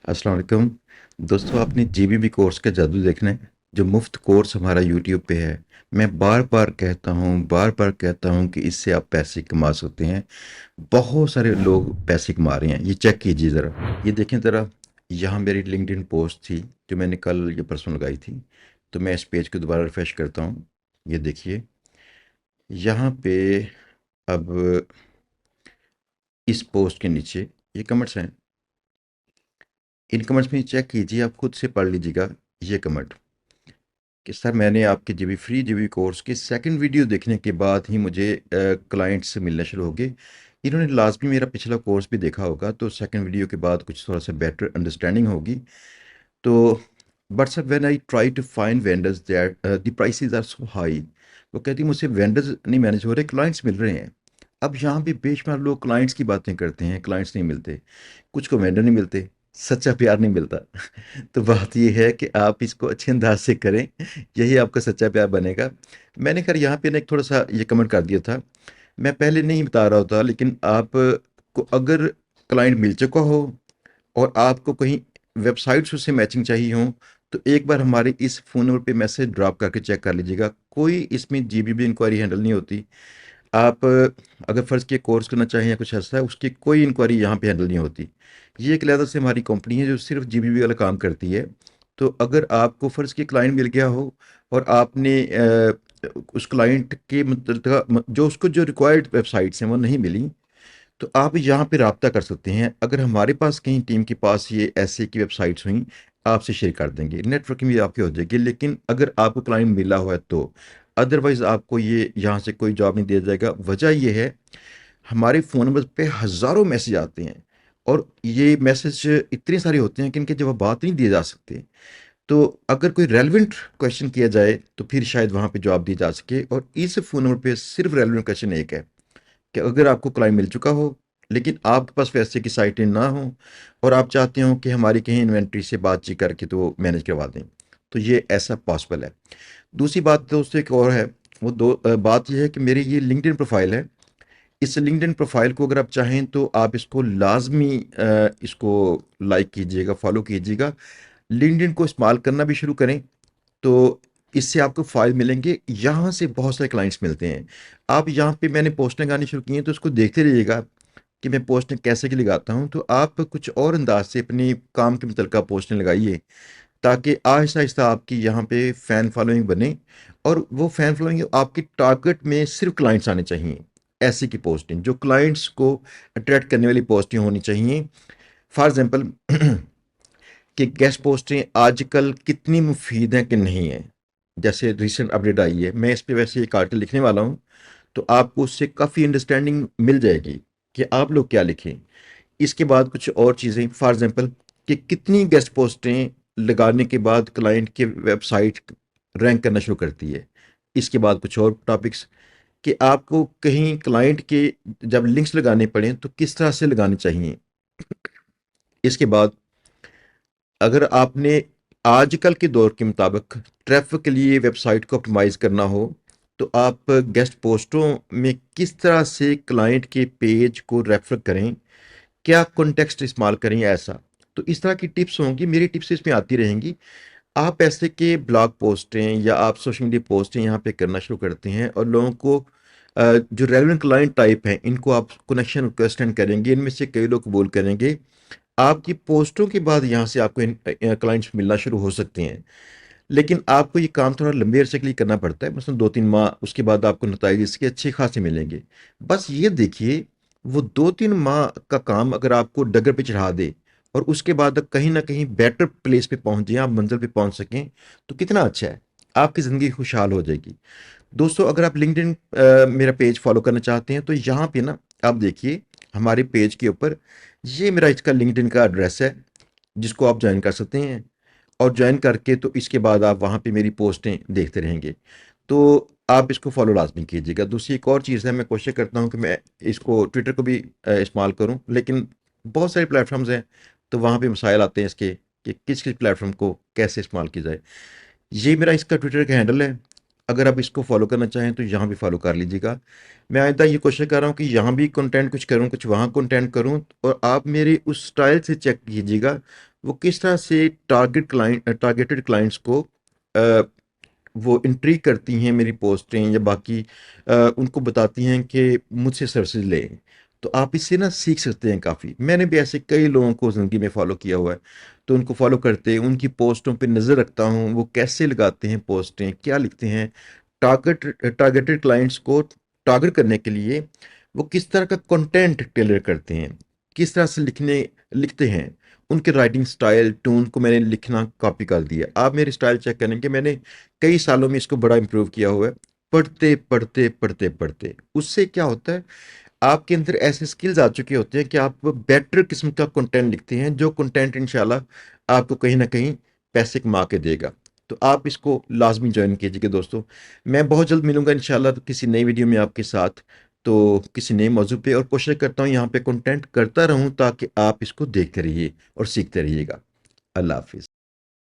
अस्सलाम वालेकुम। दोस्तों, आपने जीबीबी कोर्स का जादू देखना है, जो मुफ्त कोर्स हमारा यूट्यूब पे है। मैं बार बार कहता हूँ कि इससे आप पैसे कमा सकते हैं। बहुत सारे लोग पैसे कमा रहे हैं, ये चेक कीजिए ज़रा। ये देखें ज़रा, यहाँ मेरी लिंक्डइन पोस्ट थी जो मैंने कल या परसों लगाई थी। तो मैं इस पेज को दोबारा रिफ्रेश करता हूँ। ये देखिए, यहाँ पे अब इस पोस्ट के नीचे ये कमेंट्स हैं। इन कमेंट्स में चेक कीजिए, आप खुद से पढ़ लीजिएगा। ये कमेंट कि सर, मैंने आपके जीबी कोर्स की सेकंड वीडियो देखने के बाद ही मुझे क्लाइंट से मिलना शुरू हो गए। इन्होंने लाजमी मेरा पिछला कोर्स भी देखा होगा, तो सेकंड वीडियो के बाद कुछ थोड़ा सा बेटर अंडरस्टैंडिंग होगी। तो but sir, when I try to find vendors that the prices are so high. वो कहती मुझसे वेंडर्स नहीं मैनेज हो रहे, क्लाइंट्स मिल रहे हैं। अब यहाँ पे बेशुमार लोग क्लाइंट्स की बातें करते हैं, क्लाइंट्स नहीं मिलते। कुछ को वेंडर नहीं मिलते, सच्चा प्यार नहीं मिलता। तो बात ये है कि आप इसको अच्छे अंदाज से करें, यही आपका सच्चा प्यार बनेगा। मैंने खैर यहाँ पे ना एक थोड़ा सा ये कमेंट कर दिया था। मैं पहले नहीं बता रहा होता, लेकिन आप को अगर क्लाइंट मिल चुका हो और आपको कहीं वेबसाइट्स उससे मैचिंग चाहिए हो, तो एक बार हमारे इस फ़ोन नंबर पे मैसेज ड्रॉप करके चेक कर लीजिएगा। कोई इसमें जीबीबी इंक्वायरी हैंडल नहीं होती। आप अगर फ़र्ज़ किए कोर्स करना चाहें या कुछ ऐसा है, उसकी कोई इंक्वायरी यहाँ पे हैंडल नहीं होती। ये एक लिहाजा से हमारी कंपनी है जो सिर्फ जीबीबी वाला काम करती है। तो अगर आपको फ़र्ज़ किए क्लाइंट मिल गया हो और आपने उस क्लाइंट के मतलब जो उसको जो रिक्वायर्ड वेबसाइट्स हैं वो नहीं मिली, तो आप यहाँ पे राब्ता कर सकते हैं। अगर हमारे पास कहीं टीम के पास ये ऐसे की वेबसाइट्स हुई, आपसे शेयर कर देंगे, नेटवर्किंग भी आपकी हो जाएगी। लेकिन अगर आपको क्लाइंट मिला हुआ है तो, अदरवाइज़ आपको ये यहाँ से कोई जॉब नहीं दिया जाएगा। वजह ये है, हमारे फ़ोन नंबर पे हज़ारों मैसेज आते हैं और ये मैसेज इतने सारे होते हैं कि इनके जवाबात नहीं दिए जा सकते। तो अगर कोई रेलेवेंट क्वेश्चन किया जाए तो फिर शायद वहाँ पे जवाब दी जा सके। और इस फ़ोन नंबर पे सिर्फ रेलेवेंट क्वेश्चन एक है कि अगर आपको क्लाइंट मिल चुका हो, लेकिन आपके पास वैसे की साइटें ना हो और आप चाहते हो कि हमारी कहीं इन्वेंट्री से बातचीत करके तो मैनेज करवा दें, तो ये ऐसा पॉसिबल है। दूसरी बात दोस्तों एक और है। वो बात ये है कि मेरी ये लिंक्डइन प्रोफाइल है। इस लिंक्डइन प्रोफाइल को अगर आप चाहें तो आप इसको लाजमी इसको लाइक कीजिएगा, फॉलो कीजिएगा। लिंक्डइन को इस्तेमाल करना भी शुरू करें, तो इससे आपको फ़ायदे मिलेंगे। यहाँ से बहुत सारे क्लाइंट्स मिलते हैं। आप यहाँ पे मैंने पोस्टें लगानी शुरू की हैं, तो उसको देखते रहिएगा कि मैं पोस्टें कैसे की लगाता हूँ। तो आप कुछ और अंदाज से अपनी काम के मुतल्लिका पोस्टें लगाइए, ताकि आहिस्ता आहिस्ता आपकी यहाँ पे फ़ैन फॉलोइंग बने। और वो फ़ैन फॉलोइंग आपकी टारगेट में सिर्फ क्लाइंट्स आने चाहिए। ऐसी की पोस्टिंग जो क्लाइंट्स को अट्रैक्ट करने वाली पोस्टें होनी चाहिए। फॉर एग्जांपल कि गेस्ट पोस्टें आजकल कितनी मुफीद हैं कि नहीं है। जैसे रिसेंट अपडेट आई है, मैं इस पे वैसे एक आर्टिकल लिखने वाला हूँ, तो आपको उससे काफ़ी अंडरस्टैंडिंग मिल जाएगी कि आप लोग क्या लिखें। इसके बाद कुछ और चीज़ें, फॉर एग्जांपल कि कितनी गेस्ट पोस्टें लगाने के बाद क्लाइंट की वेबसाइट रैंक करना शुरू करती है। इसके बाद कुछ और टॉपिक्स कि आपको कहीं क्लाइंट के जब लिंक्स लगाने पड़ें तो किस तरह से लगाने चाहिए। इसके बाद अगर आपने आजकल के दौर के मुताबिक ट्रैफिक के लिए वेबसाइट को ऑप्टिमाइज़ करना हो, तो आप गेस्ट पोस्टों में किस तरह से क्लाइंट के पेज को रेफ़र करें, क्या कॉन्टेक्स्ट इस्तेमाल करें ऐसा। तो इस तरह की टिप्स होंगी, मेरी टिप्स इसमें आती रहेंगी। आप ऐसे के ब्लॉग पोस्टें या आप सोशल मीडिया पोस्टें यहाँ पे करना शुरू करते हैं और लोगों को जो रेलेवेंट क्लाइंट टाइप हैं, इनको आप कनेक्शन रिक्वेस्ट सेंड करेंगे, इनमें से कई लोग कबूल करेंगे। आपकी पोस्टों के बाद यहाँ से आपको क्लाइंट्स मिलना शुरू हो सकते हैं। लेकिन आपको ये काम थोड़ा लंबे अरसे के लिए करना पड़ता है, मसलन 2-3 माह, उसके बाद आपको नतीजे इसके अच्छे खासे मिलेंगे। बस ये देखिए, वो 2-3 माह का काम अगर आपको डगर पे चढ़ा दे और उसके बाद आप कहीं ना कहीं बेटर प्लेस पे पहुंच जाएं, आप मंजिल पे पहुंच सकें, तो कितना अच्छा है। आपकी ज़िंदगी खुशहाल हो जाएगी। दोस्तों, अगर आप लिंक्डइन मेरा पेज फॉलो करना चाहते हैं, तो यहाँ पे ना आप देखिए, हमारे पेज के ऊपर ये मेरा इसका लिंक्डइन का एड्रेस है, जिसको आप ज्वाइन कर सकते हैं। और ज्वाइन करके तो इसके बाद आप वहाँ पे मेरी पोस्टें देखते रहेंगे। तो आप इसको फॉलो लाज़मी कीजिएगा। दूसरी एक और चीज़ है, मैं कोशिश करता हूँ कि मैं इसको ट्विटर को भी इस्तेमाल करूँ, लेकिन बहुत सारे प्लेटफ़ॉर्म्स हैं, तो वहाँ पे मसाइल आते हैं इसके कि किस-किस प्लेटफ़ॉर्म को कैसे इस्तेमाल किया जाए। ये मेरा इसका ट्विटर का हैंडल है। अगर आप इसको फॉलो करना चाहें तो यहाँ भी फॉलो कर लीजिएगा। मैं आइंदा ये कोशिश कर रहा हूँ कि यहाँ भी कंटेंट कुछ करूँ, कुछ वहाँ कंटेंट करूँ, और आप मेरे उस स्टाइल से चेक कीजिएगा वो किस तरह से टारगेटेड क्लाइंट्स को अ, वो इंट्री करती हैं मेरी पोस्टें या बाकी उनको बताती हैं कि मुझसे सर्विसेज लें। तो आप इससे ना सीख सकते हैं काफ़ी। मैंने भी ऐसे कई लोगों को ज़िंदगी में फॉलो किया हुआ है। तो उनको फॉलो करते उनकी पोस्टों पे नज़र रखता हूँ, वो कैसे लगाते हैं पोस्टें, क्या लिखते हैं, टारगेटेड क्लाइंट्स को टारगेट करने के लिए वो किस तरह का कंटेंट टेलर करते हैं, किस तरह से लिखते हैं, उनके राइटिंग स्टाइल टोन को मैंने लिखना कॉपी कर दिया। आप मेरी स्टाइल चेक करेंगे, मैंने कई सालों में इसको बड़ा इंप्रूव किया हुआ है। पढ़ते पढ़ते पढ़ते पढ़ते उससे क्या होता है, आपके अंदर ऐसे स्किल्स आ चुके होते हैं कि आप बेटर किस्म का कंटेंट लिखते हैं, जो कंटेंट इंशाल्लाह आपको कहीं ना कहीं पैसे कमा के देगा। तो आप इसको लाजमी ज्वाइन कीजिएगा दोस्तों। मैं बहुत जल्द मिलूंगा इंशाल्लाह किसी नई वीडियो में आपके साथ, तो किसी नए मौजू पे, और कोशिश करता हूँ यहाँ पे कंटेंट करता रहूँ ताकि आप इसको देखते रहिए और सीखते रहिएगा। अल्लाह हाफिज़।